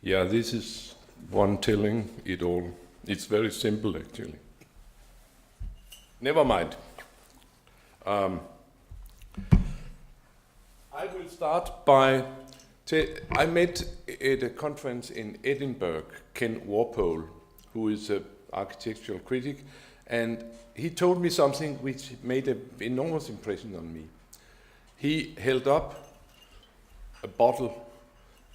Yeah, this is one telling it all. It's very simple, actually. Never mind. I will start by... I met at a conference in Edinburgh, Ken Warpole, who is an architectural critic, and he told me something which made an enormous impression on me. He held up a bottle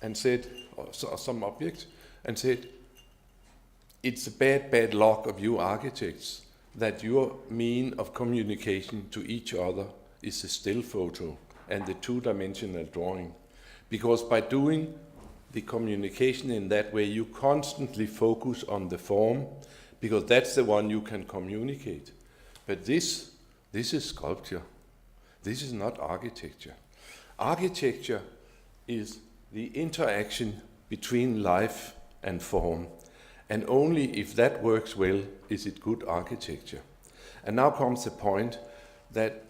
and said, or some object, and said, it's a bad luck of you architects that your mean of communication to each other is a still photo and the two-dimensional drawing. Because by doing the communication in that way, you constantly focus on the form, because that's the one you can communicate. But this is sculpture. This is not architecture. Architecture is the interaction between life and form. And only if that works well is it good architecture. And now comes the point that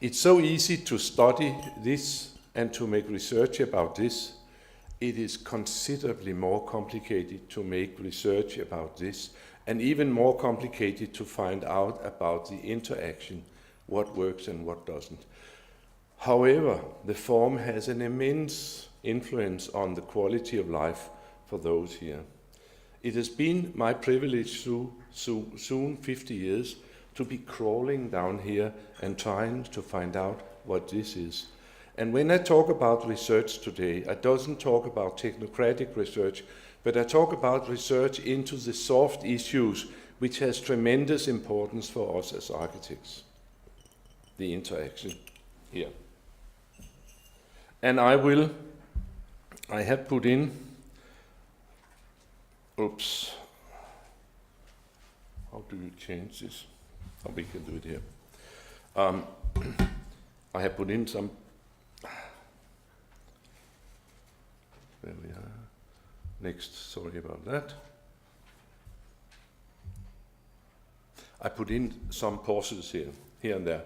it's so easy to study this and to make research about this. It is considerably more complicated to make research about this, and even more complicated to find out about the interaction, what works and what doesn't. However, the form has an immense influence on the quality of life for those here. It has been my privilege through soon 50 years to be crawling down here and trying to find out what this is. And when I talk about research today, I don't talk about technocratic research, but I talk about research into the soft issues which has tremendous importance for us as architects. The interaction here. And I have put in, oops, how do you change this? Oh, we can do it here. I have put in some, there we are. Next, sorry about that. I put in some pauses here and there.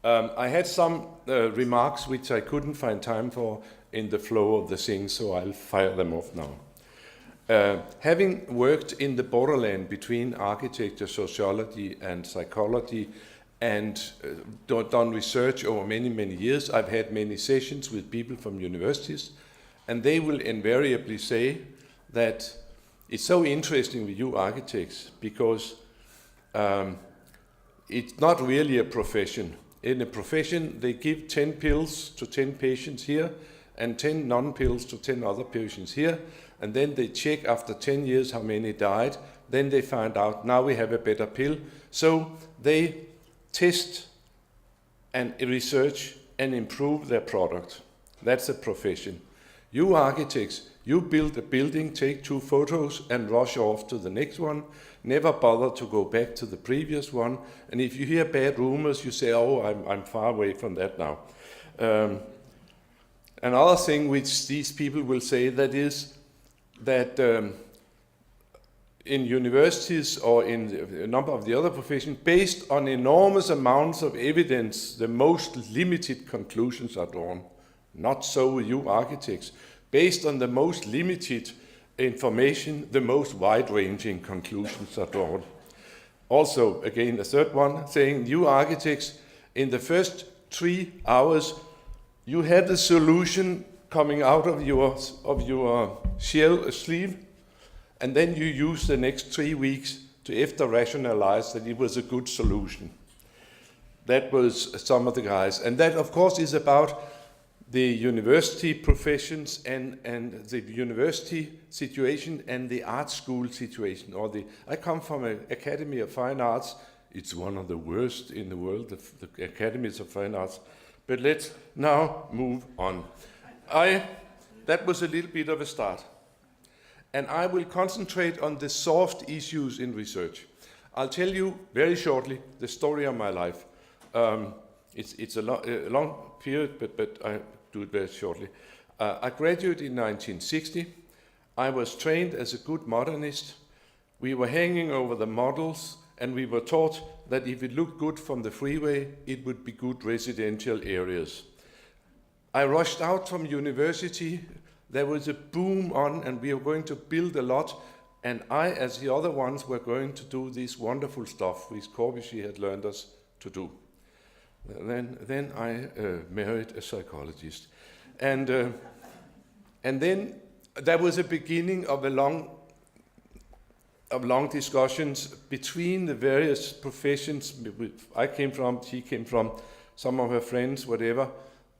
I had some remarks which I couldn't find time for in the flow of the thing, so I'll fire them off now. Having worked in the borderland between architecture, sociology, and psychology, and done research over many, many years, I've had many sessions with people from universities, and they will invariably say that it's so interesting with you architects because it's not really a profession. In a profession, they give 10 pills to 10 patients here and 10 non-pills to 10 other patients here, and then they check after 10 years how many died. Then they find out, now we have a better pill. So they test and research and improve their product. That's a profession. You architects, you build a building, take 2 photos and rush off to the next one, never bother to go back to the previous one. And if you hear bad rumors, you say, oh, I'm far away from that now. Another thing which these people will say that is that in universities or in a number of the other professions, based on enormous amounts of evidence, the most limited conclusions are drawn. Not so with you architects. Based on the most limited information, the most wide-ranging conclusions are drawn. Also, again, the third one, saying you architects, in the first 3 hours, you have the solution coming out of your shell sleeve, and then you use the next 3 weeks to after rationalize that it was a good solution. That was some of the guys. And that, of course, is about the university professions and the university situation and the art school situation. I come from an Academy of Fine Arts. It's one of the worst in the world, the Academies of Fine Arts. But let's now move on. That was a little bit of a start. And I will concentrate on the soft issues in research. I'll tell you very shortly the story of my life. It's a long period, but I do it very shortly. I graduated in 1960. I was trained as a good modernist. We were hanging over the models, and we were taught that if it looked good from the freeway, it would be good residential areas. I rushed out from university there was a boom on, and we were going to build a lot, and I, as the other ones, were going to do this wonderful stuff which Corbusier had learned us to do. Then I married a psychologist. And then there was a beginning of long discussions between the various professions. I came from, she came from, some of her friends, whatever.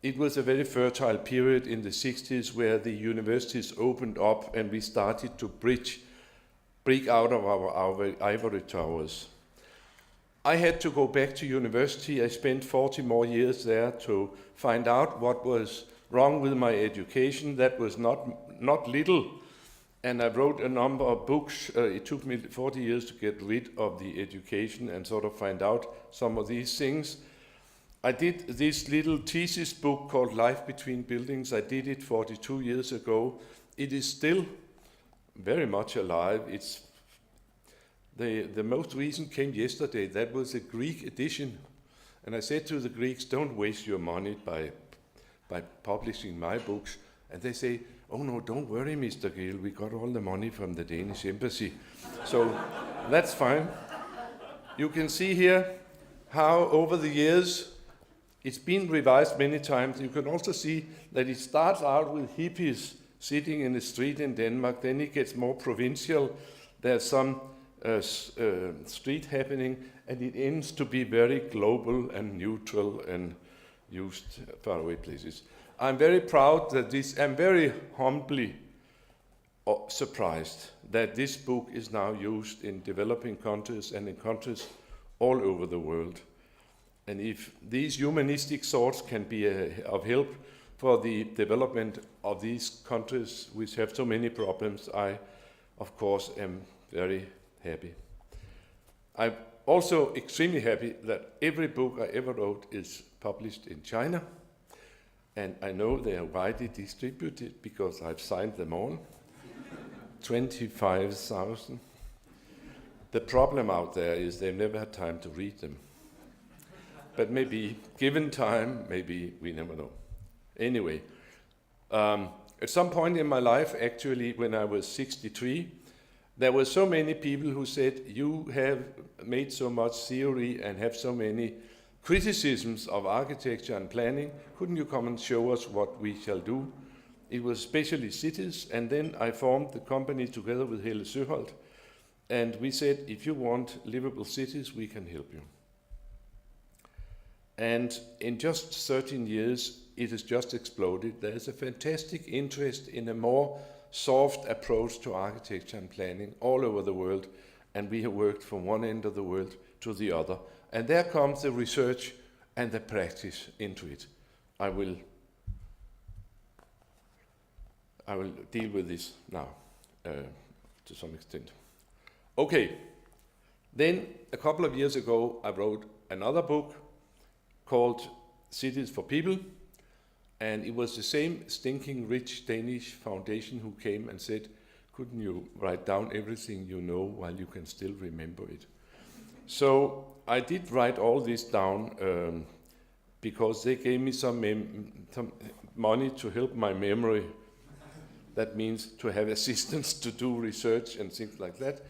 It was a very fertile period in the 60s where the universities opened up and we started to break out of our ivory towers. I had to go back to university. I spent 40 more years there to find out what was wrong with my education. That was not little. And I wrote a number of books. It took me 40 years to get rid of the education and sort of find out some of these things. I did this little thesis book called Life Between Buildings. I did it 42 years ago. It is still very much alive. It's the most recent came yesterday. That was a Greek edition. And I said to the Greeks, don't waste your money by publishing my books. And they say, oh no, don't worry, Mr. Gehl, we got all the money from the Danish embassy. So that's fine. You can see here how over the years it's been revised many times. You can also see that it starts out with hippies sitting in the street in Denmark, then it gets more provincial. There's some street happening, and it ends to be very global and neutral and used faraway places. I'm very proud that I'm very humbly surprised that this book is now used in developing countries and in countries all over the world. And if these humanistic thoughts can be of help for the development of these countries which have so many problems, I, of course, am very happy. I'm also extremely happy that every book I ever wrote is published in China. And I know they are widely distributed because I've signed them all. 25,000. The problem out there is they've never had time to read them. But maybe, given time, maybe, we never know. Anyway, at some point in my life, actually, when I was 63, there were so many people who said, you have made so much theory and have so many criticisms of architecture and planning, couldn't you come and show us what we shall do? It was especially cities, and then I formed the company together with Gehl Søholt, and we said, if you want livable cities, we can help you. And in just 13 years, it has just exploded. There's a fantastic interest in a more soft approach to architecture and planning all over the world, and we have worked from one end of the world to the other. And there comes the research and the practice into it. I will deal with this now to some extent. Okay, then a couple of years ago I wrote another book called Cities for People, and it was the same stinking rich Danish foundation who came and said, couldn't you write down everything you know while you can still remember it? So I did write all this down because they gave me some money to help my memory. That means to have assistants to do research and things like that.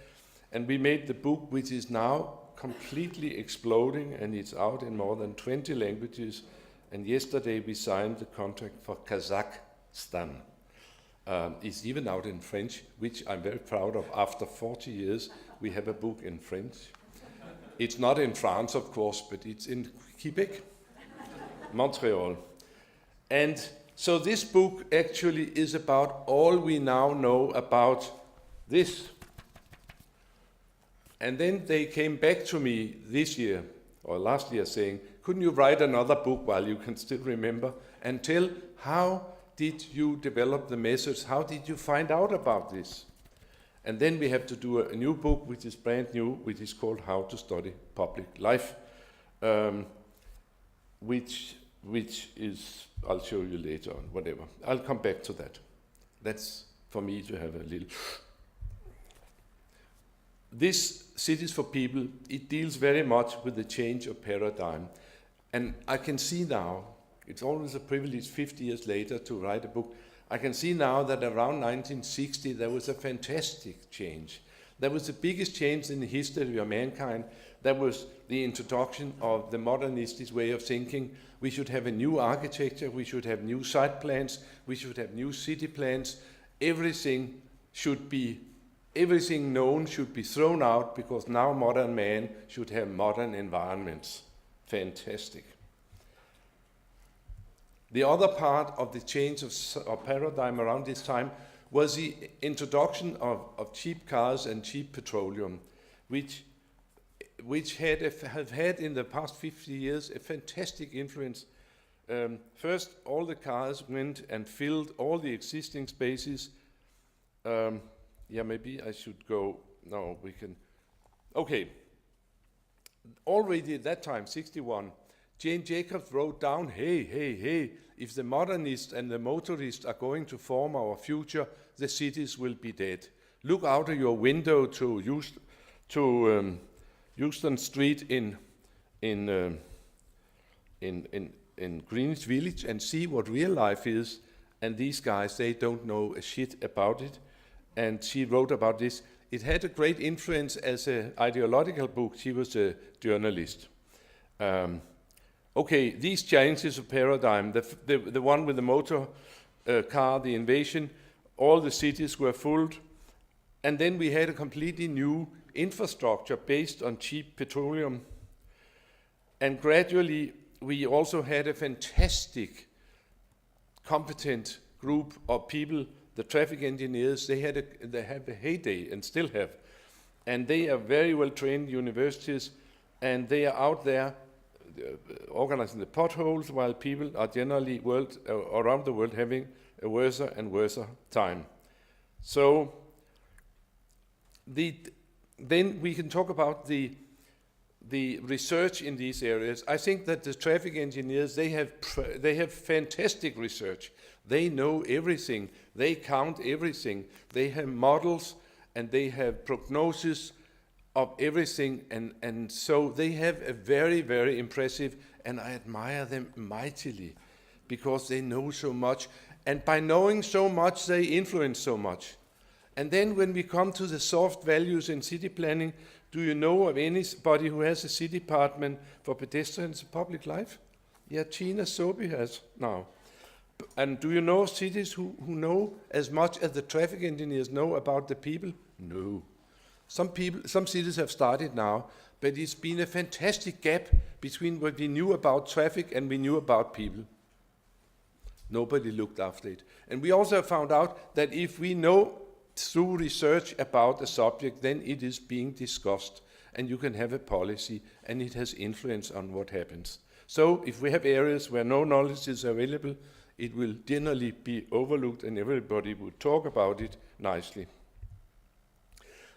And we made the book, which is now completely exploding, and it's out in more than 20 languages. And yesterday we signed the contract for Kazakhstan. It's even out in French, which I'm very proud of. After 40 years, we have a book in French. It's not in France, of course, but it's in Quebec, Montreal. And so this book actually is about all we now know about this. And then they came back to me this year, or last year, saying, couldn't you write another book while you can still remember, and tell how did you develop the methods, how did you find out about this? And then we have to do a new book, which is brand new, which is called How to Study Public Life, which is, I'll show you later on, whatever. I'll come back to that. That's for me to have a little. This Cities for People, it deals very much with the change of paradigm. And I can see now, it's always a privilege 50 years later to write a book. I can see now that around 1960 there was a fantastic change. That was the biggest change in the history of mankind. That was the introduction of the modernistic way of thinking. We should have a new architecture, we should have new site plans, we should have new city plans. Everything known should be thrown out, because now modern man should have modern environments. Fantastic. The other part of the change of paradigm around this time was the introduction of cheap cars and cheap petroleum, which have had in the past 50 years a fantastic influence. First, all the cars went and filled all the existing spaces. Maybe I should go. No, we can. Okay. Already at that time, 61, Jane Jacobs wrote down, hey, if the modernists and the motorists are going to form our future, the cities will be dead. Look out of your window to Houston Street in Greenwich Village and see what real life is. And these guys, they don't know a shit about it. And she wrote about this. It had a great influence as an ideological book. She was a journalist. Okay, these changes of paradigm, the one with the motor car, the invasion, all the cities were full. And then we had a completely new infrastructure based on cheap petroleum. And gradually, we also had a fantastic, competent group of people, the traffic engineers. They have a heyday and still have. And they are very well trained universities, and they are out there organizing the potholes, while people are generally around the world having a worse and worse time. So then we can talk about the research in these areas. I think that the traffic engineers, they have fantastic research. They know everything. They count everything. They have models and they have prognosis of everything, and so they have a very, very impressive, and I admire them mightily, because they know so much, and by knowing so much, they influence so much. And then when we come to the soft values in city planning, do you know of anybody who has a city department for pedestrians and public life? Yeah, Tina Sobi has now. And do you know cities who know as much as the traffic engineers know about the people? No. Some cities have started now, but it's been a fantastic gap between what we knew about traffic and we knew about people. Nobody looked after it. And we also found out that if we know through research about a subject, then it is being discussed, and you can have a policy, and it has influence on what happens. So if we have areas where no knowledge is available, it will generally be overlooked, and everybody will talk about it nicely.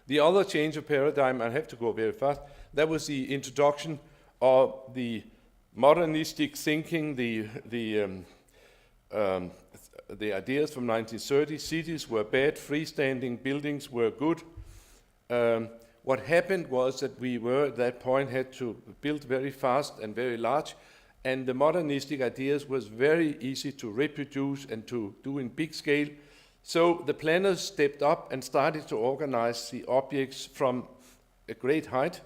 The other change of paradigm, I have to go very fast, that was the introduction of the modernistic thinking, the ideas from 1930. Cities were bad, freestanding buildings were good. What happened was that we were at that point had to build very fast and very large, and the modernistic ideas was very easy to reproduce and to do in big scale. So the planners stepped up and started to organize the objects from a great height.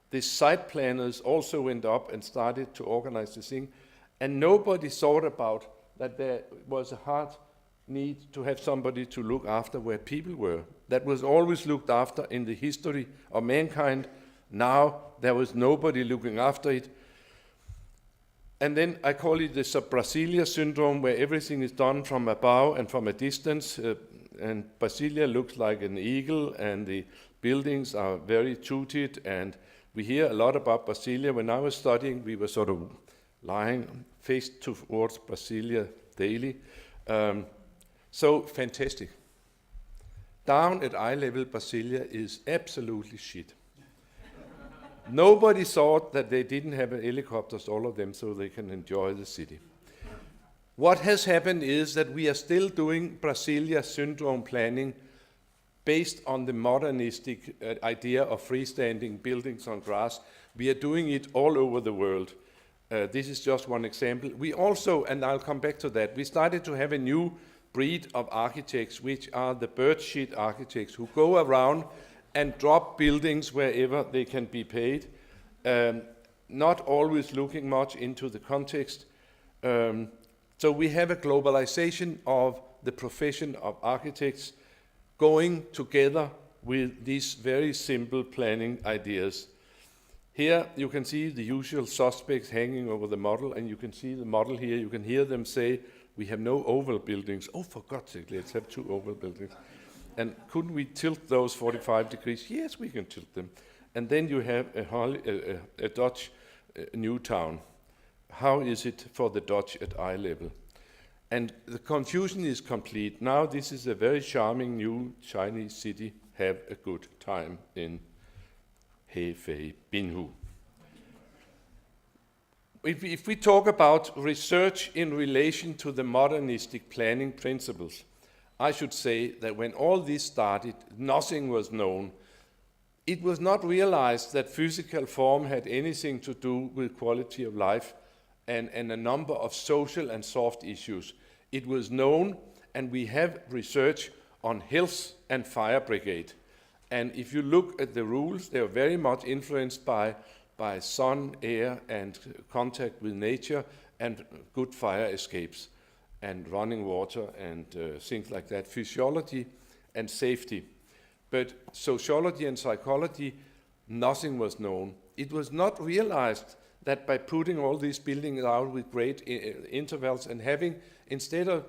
The site planners also went up and started to organize the thing. And nobody thought about that there was a hard need to have somebody to look after where people were. That was always looked after in the history of mankind. Now there was nobody looking after it. And then I call it the Brasilia syndrome, where everything is done from above and from a distance. And Brasilia looks like an eagle, and the buildings are very tooted. And we hear a lot about Brasilia. When I was studying, we were sort of lying face towards Brasilia daily. So fantastic. Down at eye level, Brasilia is absolutely shit. Nobody thought that they didn't have helicopters, all of them, so they can enjoy the city. What has happened is that we are still doing Brasilia syndrome planning based on the modernistic idea of freestanding buildings on grass. We are doing it all over the world. This is just one example. We also, and I'll come back to that, we started to have a new breed of architects, which are the bird shit architects who go around and drop buildings wherever they can be paid, not always looking much into the context. So we have a globalization of the profession of architects going together with these very simple planning ideas. Here you can see the usual suspects hanging over the model, and you can see the model here. You can hear them say, we have no oval buildings. Oh, for God's sake, let's have 2 oval buildings. And couldn't we tilt those 45 degrees? Yes, we can tilt them. And then you have a Dutch new town. How is it for the Dutch at eye level? And the confusion is complete. Now this is a very charming new Chinese city. Have a good time in Hefei Binhu. If we talk about research in relation to the modernistic planning principles, I should say that when all this started, nothing was known. It was not realized that physical form had anything to do with quality of life and a number of social and soft issues. It was known, and we have research on health and fire brigade. And if you look at the rules, they are very much influenced by sun, air, and contact with nature, and good fire escapes, and running water, and things like that, physiology and safety. But sociology and psychology, nothing was known. It was not realized that by putting all these buildings out with great intervals and having, instead of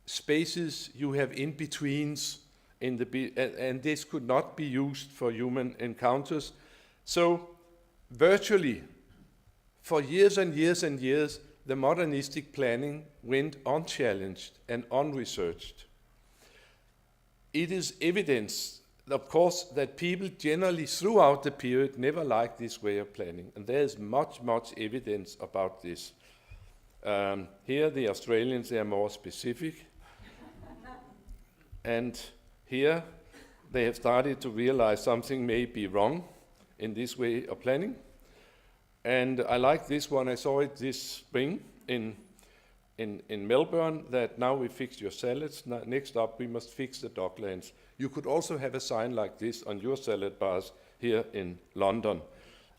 spaces, you have in-betweens, and this could not be used for human encounters. So virtually, for years and years and years, the modernistic planning went unchallenged and unresearched. It is evidence, of course, that people generally throughout the period never liked this way of planning, and there is much, much evidence about this. Here the Australians, they are more specific, and here they have started to realize something may be wrong in this way of planning. And I like this one. I saw it this spring in Melbourne, that now we fixed your salads. Next up, we must fix the docklands. You could also have a sign like this on your salad bars here in London.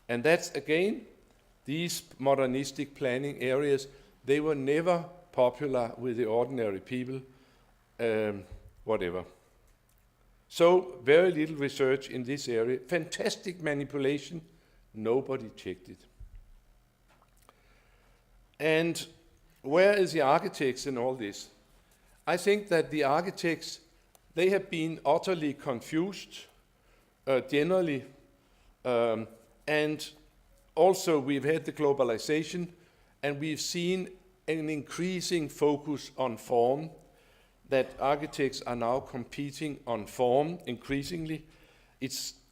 And that's, again, these modernistic planning areas, they were never popular with the ordinary people, whatever. So very little research in this area. Fantastic manipulation. Nobody checked it. And where is the architects in all this? I think that the architects, they have been utterly confused, generally. And also we've had the globalization, and we've seen an increasing focus on form, that architects are now competing on form increasingly.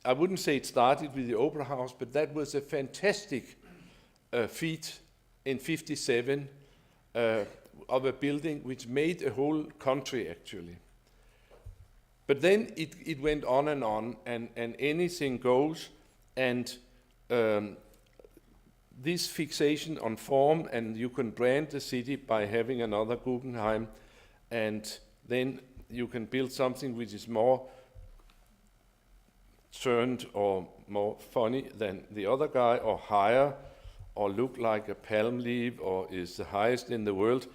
I wouldn't say it started with the Opera House, but that was a fantastic feat in '57 of a building which made a whole country, actually. But then it went on, and anything goes, and this fixation on form, and you can brand the city by having another Guggenheim, and then you can build something which is more turned or more funny than the other guy, or higher, or look like a palm leaf, or is the highest in the world.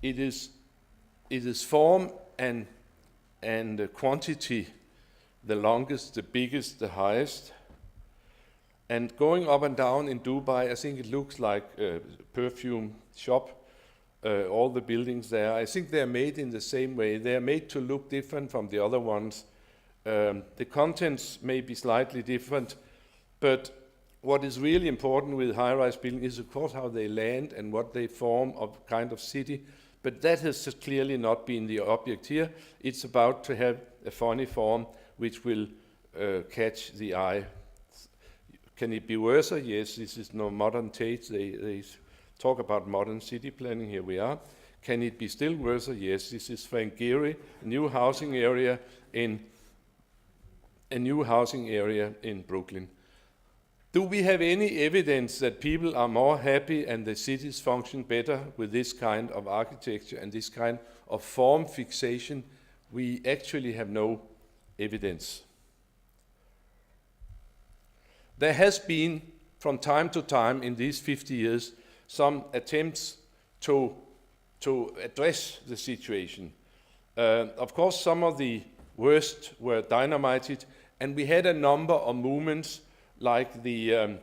It is form and quantity, the longest, the biggest, the highest. And going up and down in Dubai, I think it looks like a perfume shop. All the buildings there, I think they're made in the same way. They're made to look different from the other ones. The contents may be slightly different, but what is really important with high-rise building is, of course, how they land and what they form of kind of city. But that has clearly not been the object here. It's about to have a funny form which will catch the eye. Can it be worse? Yes, this is no modern taste. They talk about modern city planning. Here we are. Can it be still worse? Yes, this is Frank Gehry, a new housing area in Brooklyn. Do we have any evidence that people are more happy and the cities function better with this kind of architecture and this kind of form fixation, we actually have no evidence. There has been, from time to time in these 50 years, some attempts to address the situation. Of course, some of the worst were dynamited, and we had a number of movements like the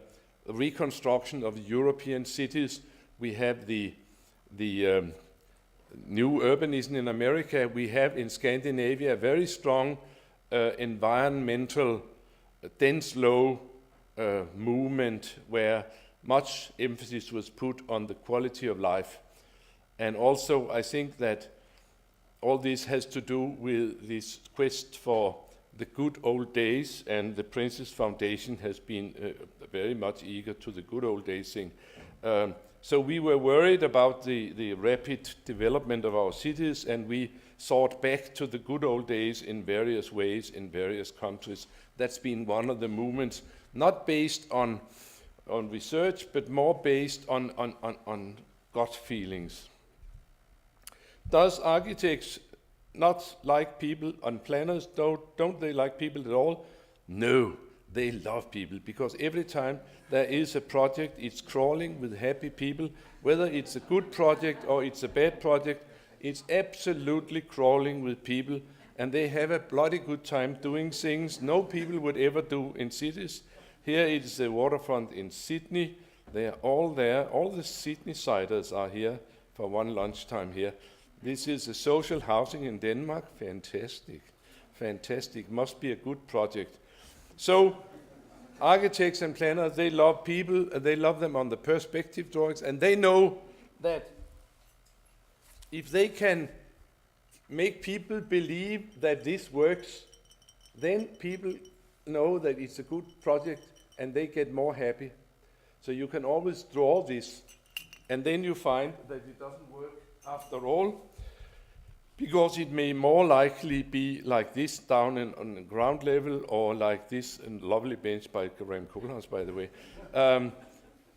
reconstruction of European cities. We have the new urbanism in America. We have in Scandinavia a very strong environmental, dense low movement where much emphasis was put on the quality of life. And also I think that all this has to do with this quest for the good old days, and the Princess Foundation has been very much eager to the good old days thing. So we were worried about the rapid development of our cities, and we sought back to the good old days in various ways in various countries. That's been one of the movements, not based on research, but more based on gut feelings. Does architects not like people and planners? Don't they like people at all? No, they love people, because every time there is a project, it's crawling with happy people. Whether it's a good project or it's a bad project, it's absolutely crawling with people, and they have a bloody good time doing things no people would ever do in cities. Here is the waterfront in Sydney. They are all there. All the Sydney-siders are here for one lunchtime here. This is a social housing in Denmark. Fantastic. Fantastic. Must be a good project. So architects and planners, they love people, and they love them on the perspective drawings, and they know that if they can make people believe that this works, then people know that it's a good project and they get more happy. So you can always draw this, and then you find that it doesn't work after all, because it may more likely be like this down on the ground level, or like this lovely bench by Graham Kohlhaas, by the way.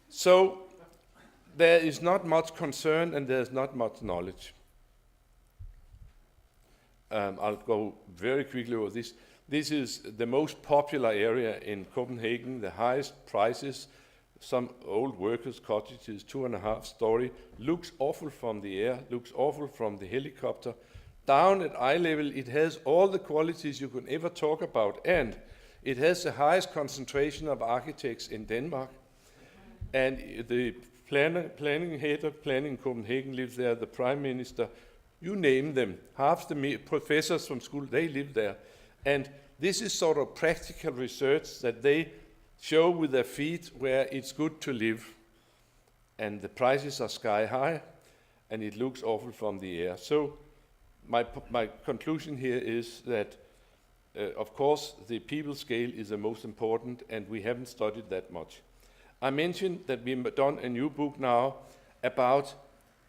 So there is not much concern and there's not much knowledge. I'll go very quickly over this. This is the most popular area in Copenhagen, the highest prices. Some old workers' cottages, 2.5 story, looks awful from the air, looks awful from the helicopter. Down at eye level, it has all the qualities you can ever talk about, and it has the highest concentration of architects in Denmark. And the planning head of Planning Copenhagen lives there, the Prime Minister, you name them. Half the professors from school, they live there. And this is sort of practical research that they show with their feet where it's good to live. And the prices are sky high, and it looks awful from the air. So my conclusion here is that, of course, the people scale is the most important, and we haven't studied that much. I mentioned that we've done a new book now about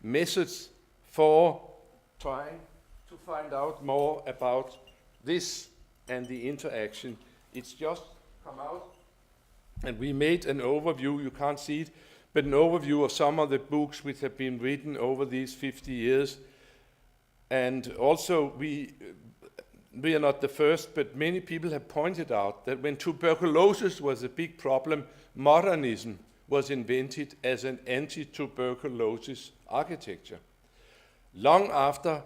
methods for trying to find out more about this and the interaction. It's just come out, and we made an overview, you can't see it, but an overview of some of the books which have been written over these 50 years. And also we are not the first, but many people have pointed out that when tuberculosis was a big problem, modernism was invented as an anti-tuberculosis architecture. Long after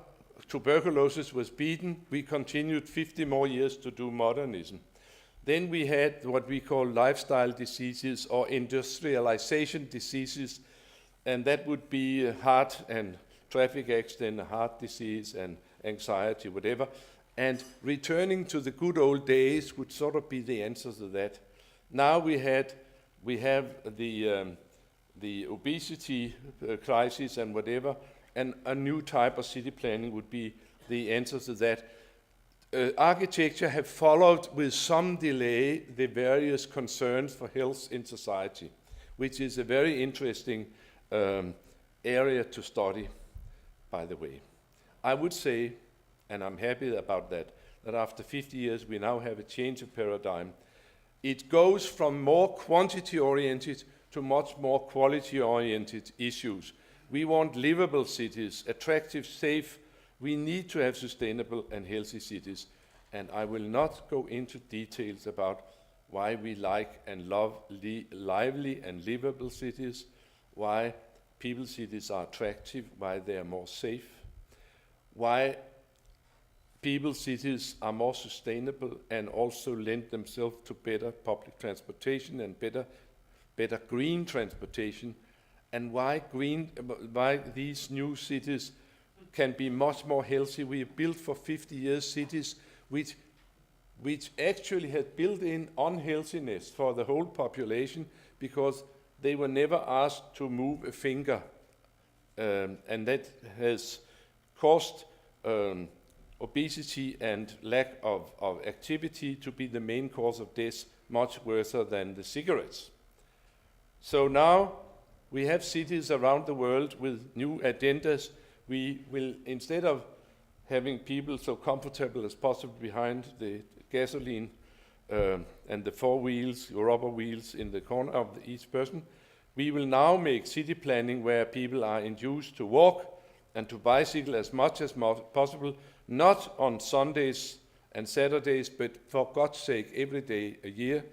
tuberculosis was beaten, we continued 50 more years to do modernism. Then we had what we call lifestyle diseases or industrialization diseases, and that would be heart and traffic accident, heart disease and anxiety, whatever. And returning to the good old days would sort of be the answer to that. Now we have the obesity crisis and whatever, and a new type of city planning would be the answer to that. Architecture have followed with some delay the various concerns for health in society, which is a very interesting area to study, by the way. I would say, and I'm happy about that after 50 years we now have a change of paradigm. It goes from more quantity-oriented to much more quality-oriented issues. We want livable cities, attractive, safe, We need to have sustainable and healthy cities, and I will not go into details about why we like and love lively and livable cities, why people cities are attractive, why they are more safe, why people cities are more sustainable and also lend themselves to better public transportation and better green transportation, and why these new cities can be much more healthy. We have built for 50 years cities which actually had built-in unhealthiness for the whole population because they were never asked to move a finger, and that has caused obesity and lack of activity to be the main cause of death, much worse than the cigarettes. So now we have cities around the world with new agendas. We will, instead of having people so comfortable as possible behind the gasoline and the four wheels, rubber wheels in the corner of each person, we will now make city planning where people are induced to walk and to bicycle as much as possible, not on Sundays and Saturdays, but for God's sake, every day a year.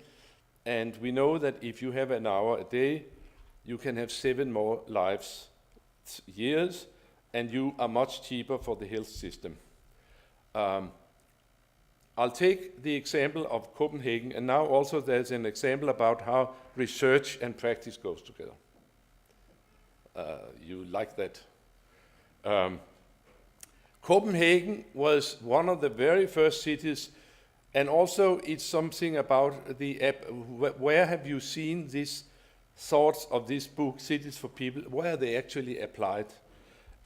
And we know that if you have an hour a day, you can have 7 more years, and you are much cheaper for the health system. I'll take the example of Copenhagen, and now also there's an example about how research and practice goes together. You like that? Copenhagen was one of the very first cities, and also it's something about the app. Where have you seen these sorts of this book, Cities for People, where they actually applied?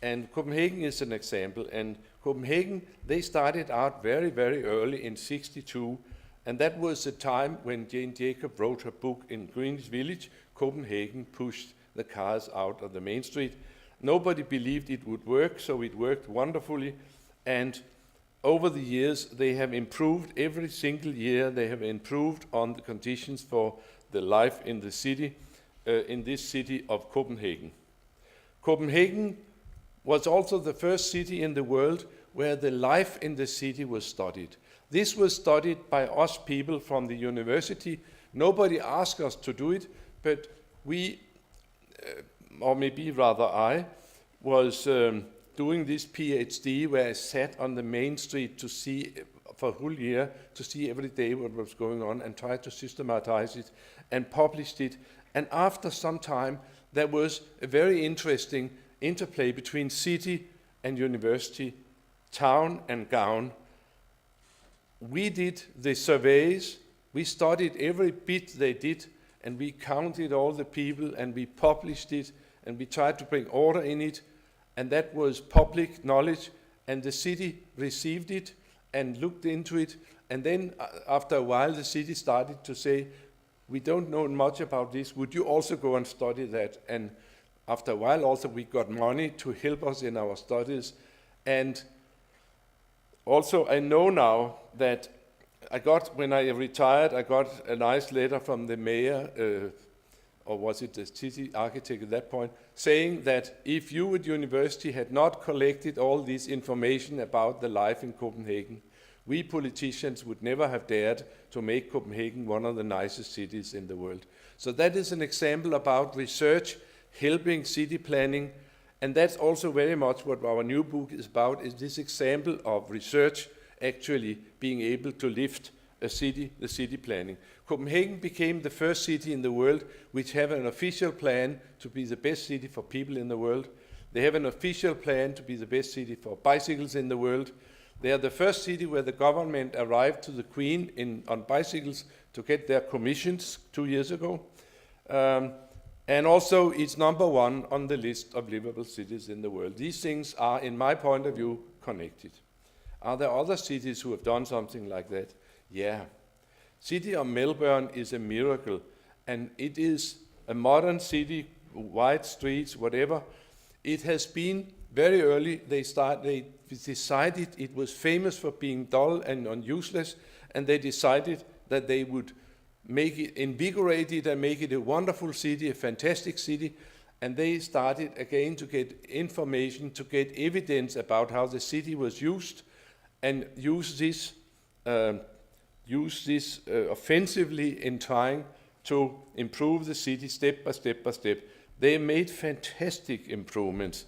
And Copenhagen is an example. And Copenhagen, they started out very, very early in '62, and that was the time when Jane Jacobs wrote her book in Greenwich Village. Copenhagen pushed the cars out of the main street. Nobody believed it would work, so it worked wonderfully. And over the years, they have improved every single year. They have improved on the conditions for the life in the city, in this city of Copenhagen. Copenhagen was also the first city in the world where the life in the city was studied. This was studied by us people from the university. Nobody asked us to do it, but we, or maybe rather I, was doing this PhD where I sat on the main street to see, for a whole year, to see every day what was going on and tried to systematize it and published it. And after some time, there was a very interesting interplay between city and university, town and gown. We did the surveys, we studied every bit they did, and we counted all the people, and we published it, and we tried to bring order in it, and that was public knowledge, and the city received it and looked into it, and then after a while the city started to say, we don't know much about this, would you also go and study that? And after a while also we got money to help us in our studies. And also I know now that when I retired, I got a nice letter from the mayor, or was it the city architect at that point, saying that if you at university had not collected all this information about the life in Copenhagen, we politicians would never have dared to make Copenhagen one of the nicest cities in the world. So that is an example about research helping city planning, and that's also very much what our new book is about, is this example of research actually being able to lift a city, the city planning. Copenhagen became the first city in the world which have an official plan to be the best city for people in the world. They have an official plan to be the best city for bicycles in the world. They are the first city where the government arrived to the Queen on bicycles to get their commissions 2 years ago. And also it's number 1 on the list of livable cities in the world. These things are, in my point of view, connected. Are there other cities who have done something like that? Yeah. City of Melbourne is a miracle, and it is a modern city, wide streets, whatever. It has been very early, they decided it was famous for being dull and useless, and they decided that they would make it, invigorate it and make it a wonderful city, a fantastic city. and they started again to get information, to get evidence about how the city was used, and use this offensively in trying to improve the city step by step by step. They made fantastic improvements.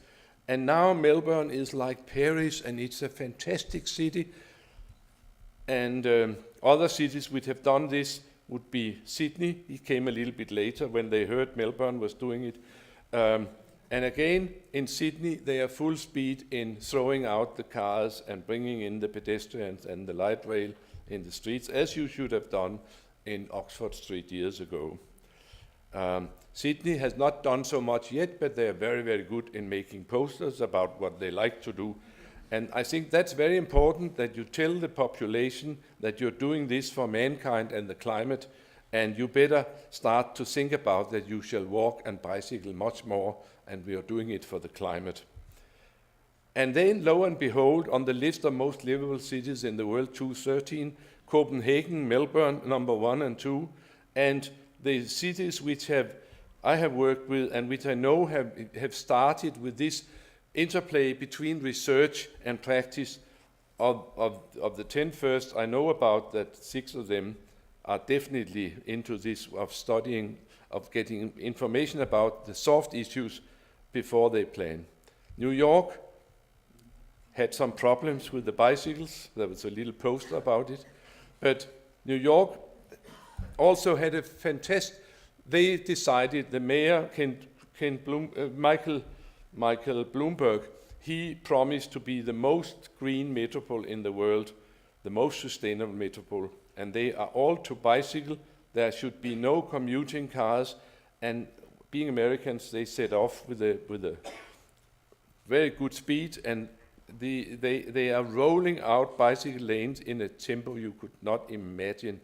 And now Melbourne is like Paris, and it's a fantastic city. And other cities which have done this would be Sydney. It came a little bit later when they heard Melbourne was doing it. And again, in Sydney, they are full speed in throwing out the cars and bringing in the pedestrians and the light rail in the streets, as you should have done in Oxford Street years ago. Sydney has not done so much yet, but they are very, very good in making posters about what they like to do. And I think that's very important, that you tell the population that you're doing this for mankind and the climate, and you better start to think about that you shall walk and bicycle much more, and we are doing it for the climate. And then, lo and behold, on the list of most livable cities in the world, 2013, Copenhagen, Melbourne, number 1 and 2, and the cities which I have worked with and which I know have started with this interplay between research and practice. Of the 10 first, I know about that 6 of them are definitely into this of studying, of getting information about the soft issues before they plan. New York had some problems with the bicycles. There was a little poster about it. But New York also had a fantastic, they decided, the mayor, Michael Bloomberg, he promised to be the most green metropole in the world, the most sustainable metropole, and they are all to bicycle. There should be no commuting cars, and being Americans, they set off with a very good speed, and they are rolling out bicycle lanes in a tempo you could not imagine,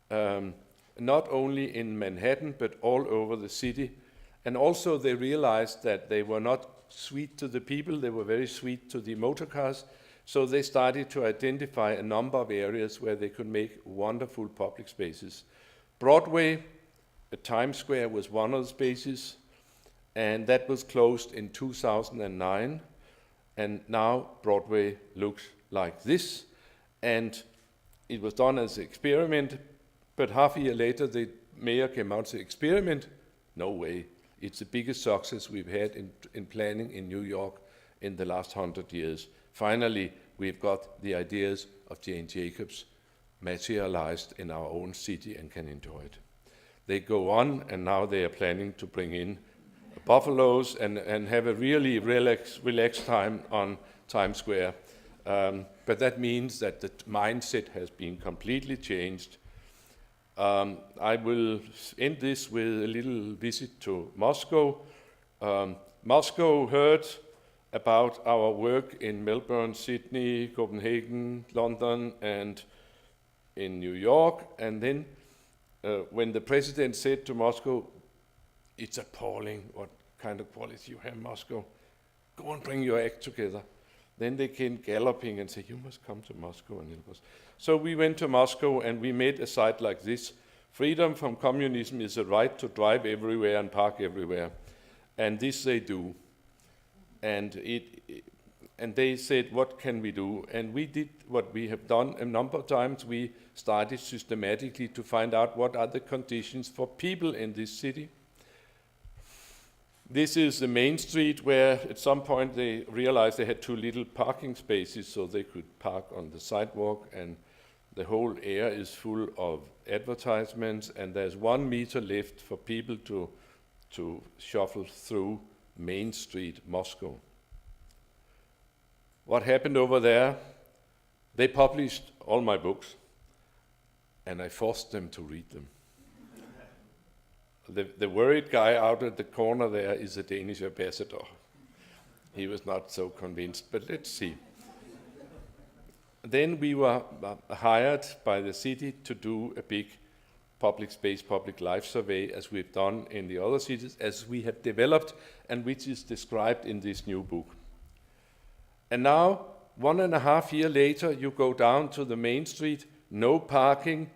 not only in Manhattan, but all over the city. And also they realized that they were not sweet to the people, they were very sweet to the motor cars. So they started to identify a number of areas where they could make wonderful public spaces. Broadway, Times Square was one of the spaces, and that was closed in 2009. And now Broadway looks like this. And it was done as an experiment, but half a year later the mayor came out and said, experiment? No way. It's the biggest success we've had in planning in New York in the last 100 years. Finally, we've got the ideas of Jane Jacobs materialized in our own city and can enjoy it. They go on, and now they are planning to bring in buffaloes and have a really relaxed time on Times Square. But that means that the mindset has been completely changed. I will end this with a little visit to Moscow. Moscow heard about our work in Melbourne, Sydney, Copenhagen, London, and in New York. And then when the president said to Moscow, it's appalling what kind of quality you have in Moscow. Go and bring your act together. Then they came galloping and said, you must come to Moscow and help us. So we went to Moscow and we made a site like this. Freedom from communism is a right to drive everywhere and park everywhere. And this they do. And they said, what can we do? And we did what we have done a number of times. We started systematically to find out what are the conditions for people in this city. This is the main street where at some point they realized they had too little parking spaces so they could park on the sidewalk, and the whole air is full of advertisements, and there's 1 meter left for people to shuffle through Main Street, Moscow. What happened over there? They published all my books, and I forced them to read them. The worried guy out at the corner there is a Danish ambassador. He was not so convinced, but let's see. Then we were hired by the city to do a big public space, public life survey, as we've done in the other cities, as we have developed, and which is described in this new book. And now, 1.5 years later, you go down to the main street, no parking.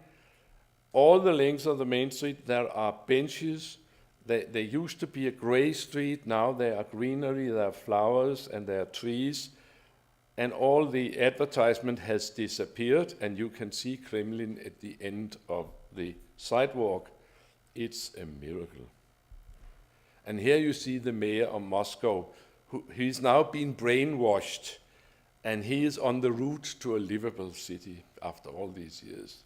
All the lengths of the main street, there are benches, They used to be a gray street. Now there are greenery, there are flowers, and there are trees. And all the advertisement has disappeared, and you can see Kremlin at the end of the sidewalk. It's a miracle. And here you see the mayor of Moscow. He's now been brainwashed, and he is on the route to a livable city after all these years.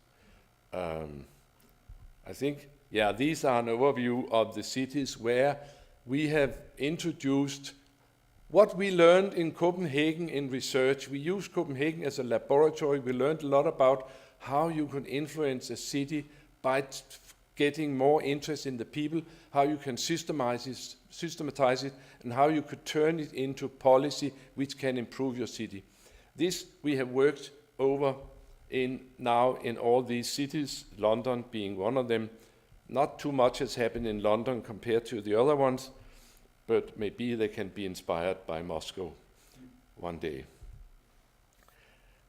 I think, yeah, these are an overview of the cities where we have introduced what we learned in Copenhagen in research. We used Copenhagen as a laboratory. We learned a lot about how you can influence a city by getting more interest in the people, how you can systematize it, and how you could turn it into policy which can improve your city. This we have worked over now in all these cities, London being one of them. Not too much has happened in London compared to the other ones, but maybe they can be inspired by Moscow one day.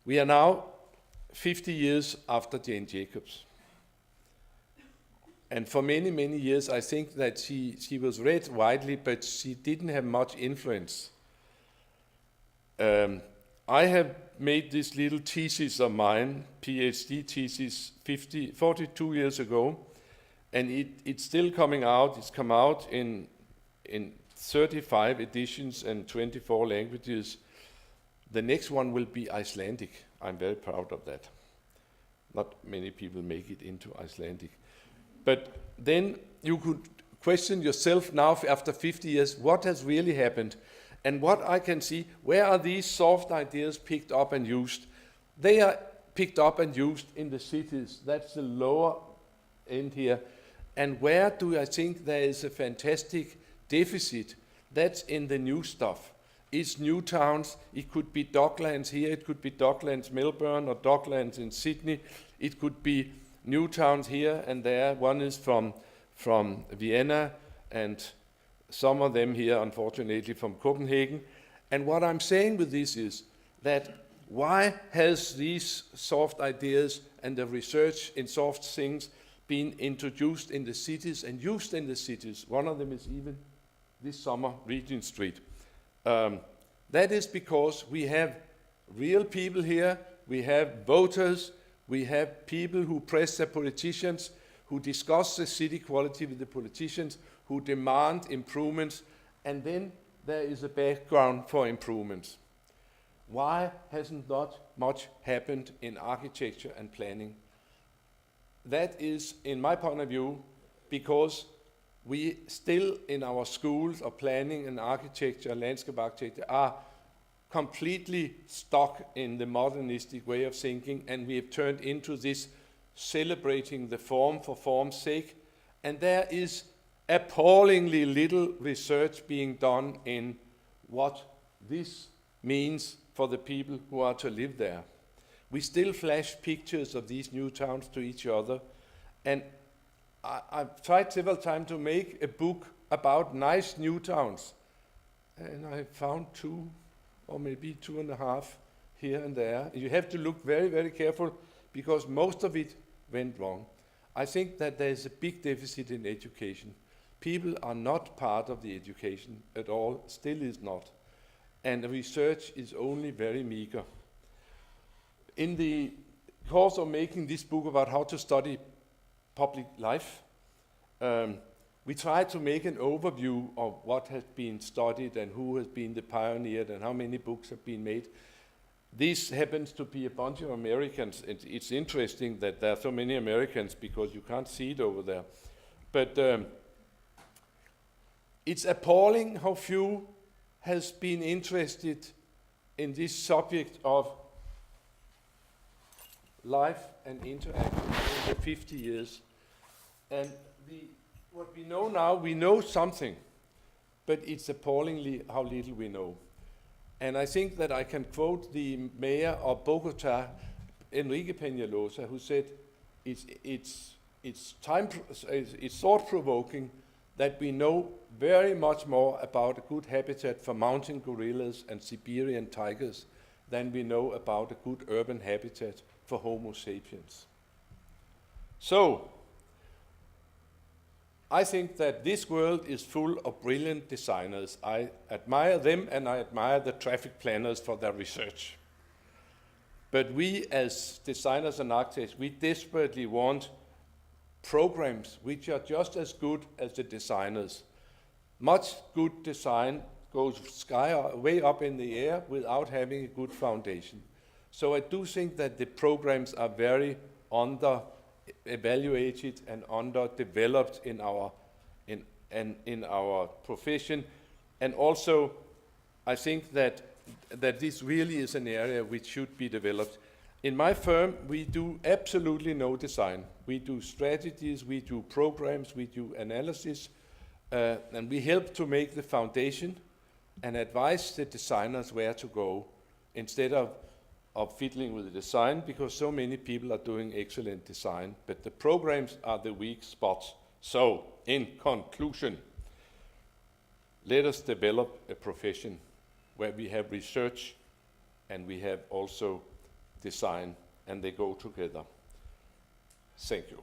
We are now 50 years after Jane Jacobs. And for many, many years, I think that she was read widely, but she didn't have much influence. I have made this little thesis of mine, PhD thesis, 42 years ago, and it's still coming out. It's come out in 35 editions and 24 languages. The next one will be Icelandic. I'm very proud of that. Not many people make it into Icelandic. But then you could question yourself now after 50 years, what has really happened? And what I can see, where are these soft ideas picked up and used? They are picked up and used in the cities. That's the lower end here. And where do I think there is a fantastic deficit? That's in the new stuff. It's new towns. It could be Docklands here. It could be Docklands Melbourne or Docklands in Sydney. It could be new towns here and there. One is from Vienna, and some of them here, unfortunately, from Copenhagen. And what I'm saying with this is that why has these soft ideas and the research in soft things been introduced in the cities and used in the cities? One of them is even this summer, Regent Street. That is because we have real people here, we have voters, we have people who press their politicians, who discuss the city quality with the politicians, who demand improvements, and then there is a background for improvements. Why hasn't not much happened in architecture and planning? That is, in my point of view, because we still in our schools of planning and architecture, landscape architecture, are completely stuck in the modernistic way of thinking, and we have turned into this celebrating the form for form's sake, and there is appallingly little research being done in what this means for the people who are to live there. We still flash pictures of these new towns to each other, and I've tried several times to make a book about nice new towns, and I found 2 or maybe 2.5 here and there. You have to look very, very careful because most of it went wrong. I think that there is a big deficit in education. People are not part of the education at all, still is not. And the research is only very meager. In the course of making this book about how to study public life, we try to make an overview of what has been studied and who has been the pioneer and how many books have been made. This happens to be a bunch of Americans. It's interesting that there are so many Americans because you can't see it over there. But it's appalling how few has been interested in this subject of life and interaction in the 50 years. And what we know now, we know something, but it's appallingly how little we know. And I think that I can quote the mayor of Bogota, Enrique Peñalosa, who said, it's thought-provoking that we know very much more about a good habitat for mountain gorillas and Siberian tigers than we know about a good urban habitat for Homo sapiens. So, I think that this world is full of brilliant designers. I admire them and I admire the traffic planners for their research. But we as designers and architects, we desperately want programs which are just as good as the designers. Much good design goes way up in the air without having a good foundation. So I do think that the programs are very under-evaluated and underdeveloped in our profession. And also, I think that this really is an area which should be developed. In my firm, we do absolutely no design. We do strategies, we do programs, we do analysis, and we help to make the foundation and advise the designers where to go instead of fiddling with the design, because so many people are doing excellent design, but the programs are the weak spots. So, in conclusion, let us develop a profession where we have research and we have also design, and they go together. Thank you.